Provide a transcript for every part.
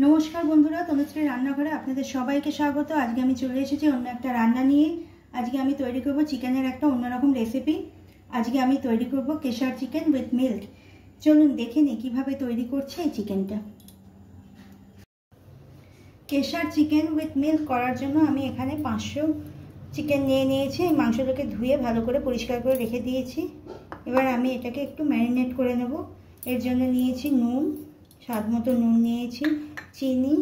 নমস্কার বন্ধুরা, তনুশ্রী রান্নাঘরে আপনাদের সবাইকে স্বাগত। আজকে আমি চলে এসেছি অন্য একটা রান্না নিয়ে। আজকে আমি তৈরি করব চিকেনের একটা অন্যরকম রেসিপি। আজকে আমি তৈরি করব কেশর চিকেন উইথ মিল্ক। চলুন দেখে নিই কীভাবে তৈরি করছে এই চিকেনটা। কেশর চিকেন উইথ মিল্ক করার জন্য আমি এখানে 500 চিকেন নিয়ে নিয়েছি। এই মাংসটাকে ধুয়ে ভালো করে পরিষ্কার করে রেখে দিয়েছি। এবার আমি এটাকে একটু ম্যারিনেট করে নেব। এর জন্য নিয়েছি নুন, স্বাদ মতো নুন নিয়েছি, চিনি,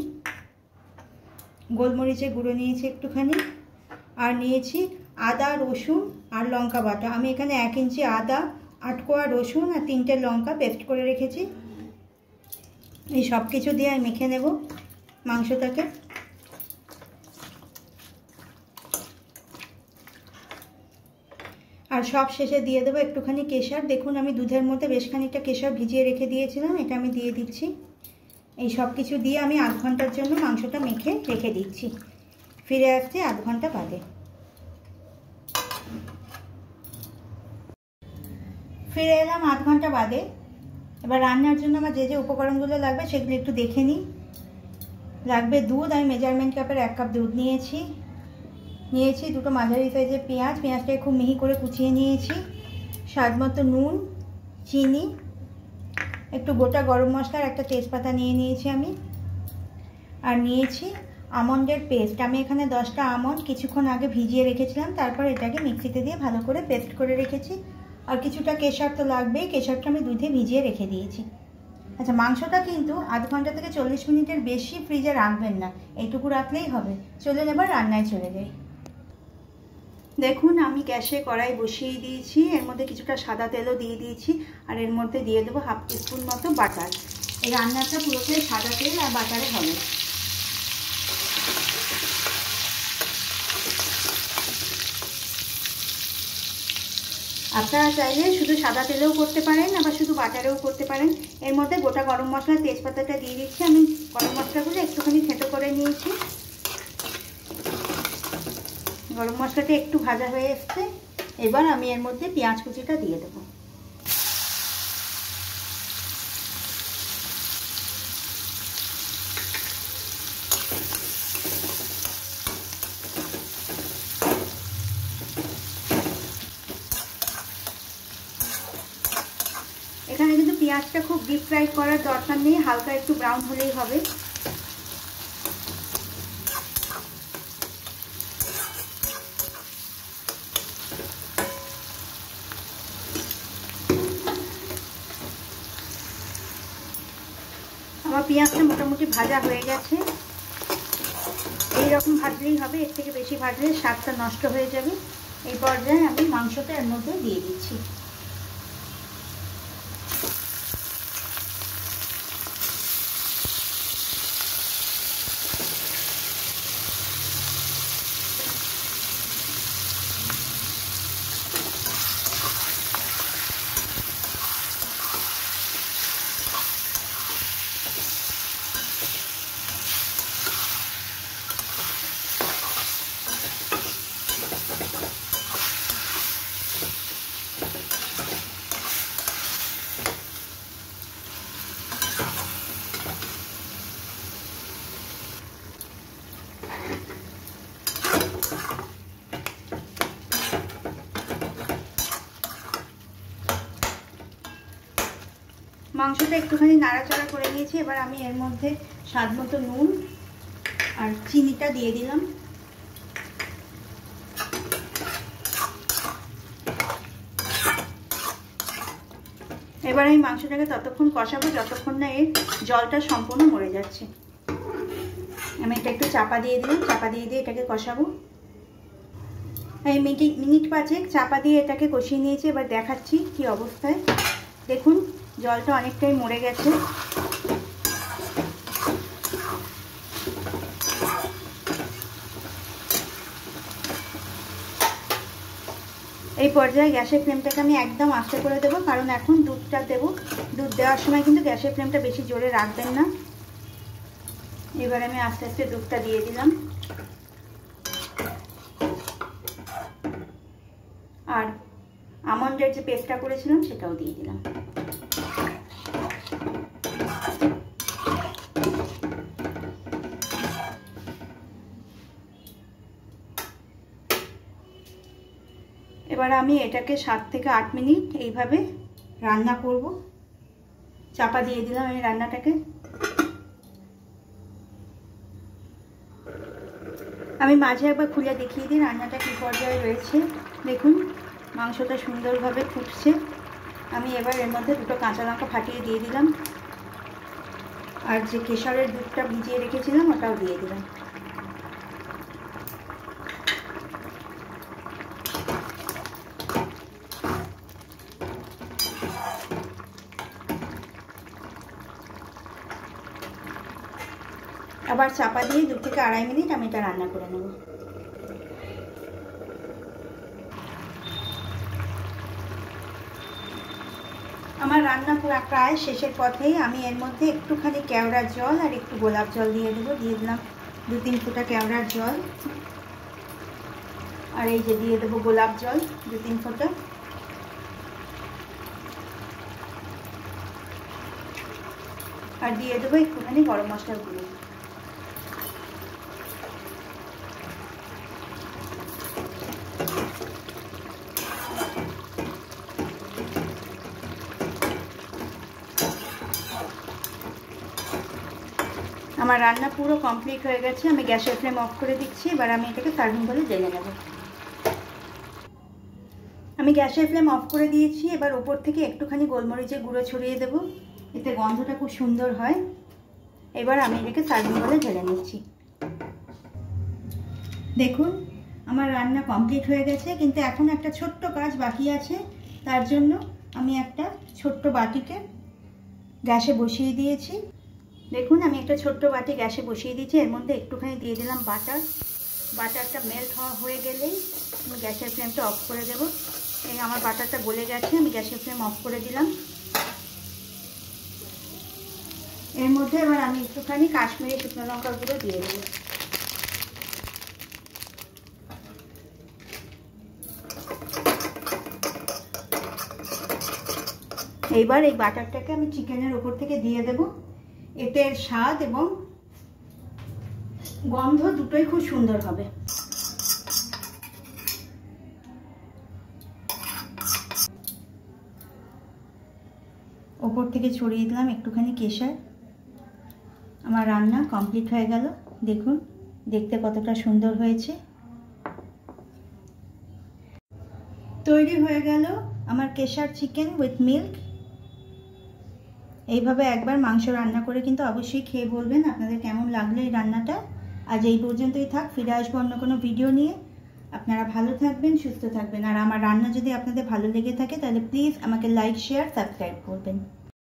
গোলমরিচের গুঁড়ো নিয়েছি একটুখানি, আর নিয়েছি আদা, রসুন আর লঙ্কা বাটা। আমি এখানে 1 ইঞ্চি আদা, 8 কোয়া রসুন আর 3টে লঙ্কা পেস্ট করে রেখেছি। এই সব কিছু দিয়ে আমি মেখে নেব মাংসটাকে। আর সব শেষে দিয়ে দেবো একটুখানি কেশর। দেখুন আমি দুধের মধ্যে বেশ খানিকটা কেশর ভিজিয়ে রেখে দিয়েছিলাম, এটা আমি দিয়ে দিচ্ছি। এই সব কিছু দিয়ে আমি আধ ঘন্টার জন্য মাংসটা মেখে রেখে দিচ্ছি। ফিরে আসছি আধ ঘন্টা বাদে। ফিরে এলাম আধ ঘন্টা বাদে। এবার রান্নার জন্য আমার যে যে উপকরণগুলো লাগবে সেগুলো একটু দেখে নিই। লাগবে দুধ। আমি মেজারমেন্ট কাপের 1 কাপ দুধ নিয়েছি। দুটো মাঝারি সাইজের পেঁয়াজ, পেঁয়াজটাকে খুব মিহি করে কুচিয়ে নিয়েছি। স্বাদ মতো নুন, চিনি, একটু গোটা গরম মশলার একটা তেজপাতা নিয়ে নিয়েছি আমি। আর নিয়েছি আমন্ডের পেস্ট। আমি এখানে 10টা আমন্ড কিছুক্ষণ আগে ভিজিয়ে রেখেছিলাম, তারপর এটাকে মিক্সিতে দিয়ে ভালো করে পেস্ট করে রেখেছি। আর কিছুটা কেশর তো লাগবেই, কেশরটা আমি দুধে ভিজিয়ে রেখে দিয়েছি। আচ্ছা, মাংসটা কিন্তু আধ ঘন্টা থেকে 40 মিনিটের বেশি ফ্রিজে রাখবেন না, এইটুকু রাখলেই হবে। চলুন এবার রান্নায় চলে যাই। দেখুন আমি গ্যাসে কড়াই বসিয়ে দিয়েছি, এর মধ্যে কিছুটা সাদা তেলও দিয়ে দিয়েছি। আর এর মধ্যে দিয়ে দেবো 1/2 টিস্পুন মতো বাটার। এই রান্নাটা পুরোটাই সাদা তেল আর বাটারে হবে। আপনারা চাইলে শুধু সাদা তেলেও করতে পারেন, আবার শুধু বাটারেও করতে পারেন। এর মধ্যে গোটা গরম মশলা, তেজপাতাটা দিয়ে দিচ্ছি। আমি গরম মশলাগুলো একটুখানি থেঁতো করে নিয়েছি। গরম মশলাটা একটু ভাজা হয়ে এসছে। এবার আমি এর মধ্যে পেঁয়াজ কুচিটা দিয়ে দেবো। এখানে কিন্তু পেঁয়াজটা খুব ডিপ ফ্রাই করার দরকার নেই, হালকা একটু ব্রাউন হলেই হবে। আমার পেঁয়াজটা মোটামুটি ভাজা হয়ে গেছে। এইরকম ভাজলেই হবে, এর থেকে বেশি ভাজলে স্বাদটা নষ্ট হয়ে যাবে। এই পর্যায়ে আমি মাংসটা এর মধ্যে দিয়ে দিচ্ছি। মাংসটা একটুখানি নাড়াচাড়া করে নিয়েছি। এবার আমি এর মধ্যে স্বাদ মতো নুন আর চিনিটা দিয়ে দিলাম। এবার এই মাংসটাকে ততক্ষণ কষাবো যতক্ষণ না এর জলটা সম্পূর্ণ মরে যাচ্ছে। আমি এটা একটু চাপা দিয়ে দিলাম, চাপা দিয়ে এটাকে কষাবো। এই মিনিট 5 চাপা দিয়ে এটাকে কষিয়ে নিয়েছি। এবার দেখাচ্ছি কি অবস্থায়। দেখুন জলটা অনেকটাই মরে গেছে। এই পর্যায়ে গ্যাসের ফ্লেমটাকে আমি একদম আস্তে করে দেবো, কারণ এখন দুধটা দেবো। দুধ দেওয়ার সময় কিন্তু গ্যাসের ফ্লেমটা বেশি জোরে রাখবেন না। এবার আমি আস্তে আস্তে দুধটা দিয়ে দিলাম। আর আমন্ডের যে পেস্টটা করেছিলাম সেটাও দিয়ে দিলাম। এবার আমি এটাকে 7 থেকে 8 মিনিট এইভাবে রান্না করব। চাপা দিয়ে দিলাম আমি রান্নাটাকে। আমি মাঝে একবার খুলে দেখিয়ে দিই রান্নাটা কী পর্যায়ে রয়েছে। দেখুন মাংসটা সুন্দরভাবে ফুটছে। আমি এবার এর মধ্যে 2টো কাঁচা লঙ্কা ফাটিয়ে দিয়ে দিলাম, আর যে কেশরের দুধটা ভিজিয়ে রেখেছিলাম ওটাও দিয়ে দিলাম। আবার চাপা দিয়ে 2 থেকে 2.5 মিনিট আমি এটা রান্না করে নেব। আমার রান্না প্রায় শেষের পথেই। আমি এর মধ্যে একটুখানি কেওড়ার জল আর একটু গোলাপ জল দিয়ে দেবো। দিয়ে দিলাম 2-3 ফোঁটা কেওড়ার জল, আর এই যে দিয়ে দেবো গোলাপ জল 2-3 ফোঁটা। আর দিয়ে দেবো একটুখানি গরম মশলার গুঁড়ো। আমার রান্না পুরো কমপ্লিট হয়ে গেছে। আমি গ্যাসের ফ্লেম অফ করে দিচ্ছি। এবার আমি এটাকে সার্ভিং বলে ঢেলে নেব। আমি গ্যাসের ফ্লেম অফ করে দিয়েছি। এবার ওপর থেকে একটুখানি গোলমরিচের গুঁড়ো ছড়িয়ে দেব, এতে গন্ধটা খুব সুন্দর হয়। এবার আমি এটাকে সার্ভিং বলে ঢেলে নিচ্ছি। দেখুন আমার রান্না কমপ্লিট হয়ে গেছে, কিন্তু এখন একটা ছোট্ট কাজ বাকি আছে। তার জন্য আমি একটা ছোট্ট বাটিকে গ্যাসে বসিয়ে দিয়েছি। দেখুন আমি একটা ছোট্ট বাটি গ্যাসে বসিয়ে দিয়েছি। এর মধ্যে একটুখানি দিয়ে দিলাম বাটার। বাটারটা মেল্ট হয়ে গেলেই আমি গ্যাসের ফ্লেমটা অফ করে দেব। এই আমার বাটারটা গলে গেছে, আমি গ্যাসের ফ্লেম অফ করে দিলাম। এর মধ্যে এবার আমি একটুখানি কাশ্মীরি শুকনো লঙ্কার গুঁড়ো দিয়ে দেবো। এইবার এই বাটারটাকে আমি চিকেনের উপর থেকে দিয়ে দেব। এতে স্বাদ এবং গন্ধ দুটোই খুব সুন্দর হবে। ওপর থেকে ছড়িয়ে দিলাম একটুখানি কেশর। আমার রান্না কমপ্লিট হয়ে গেল। দেখুন দেখতে কতটা সুন্দর হয়েছে। তৈরি হয়ে গেল আমার কেশর চিকেন উইথ মিল্ক। এইভাবে একবার মাংস রান্না করে কিন্তু অবশ্যই খেয়ে বলবেন আপনাদের কেমন লাগলো এই রান্নাটা। আজ এই পর্যন্তই থাক, ফিরে আসবো অন্য কোনো ভিডিও নিয়ে। আপনারা ভালো থাকবেন, সুস্থ থাকবেন। আর আমার রান্না যদি আপনাদের ভালো লেগে থাকে তাহলে প্লিজ আমাকে লাইক, শেয়ার, সাবস্ক্রাইব করবেন।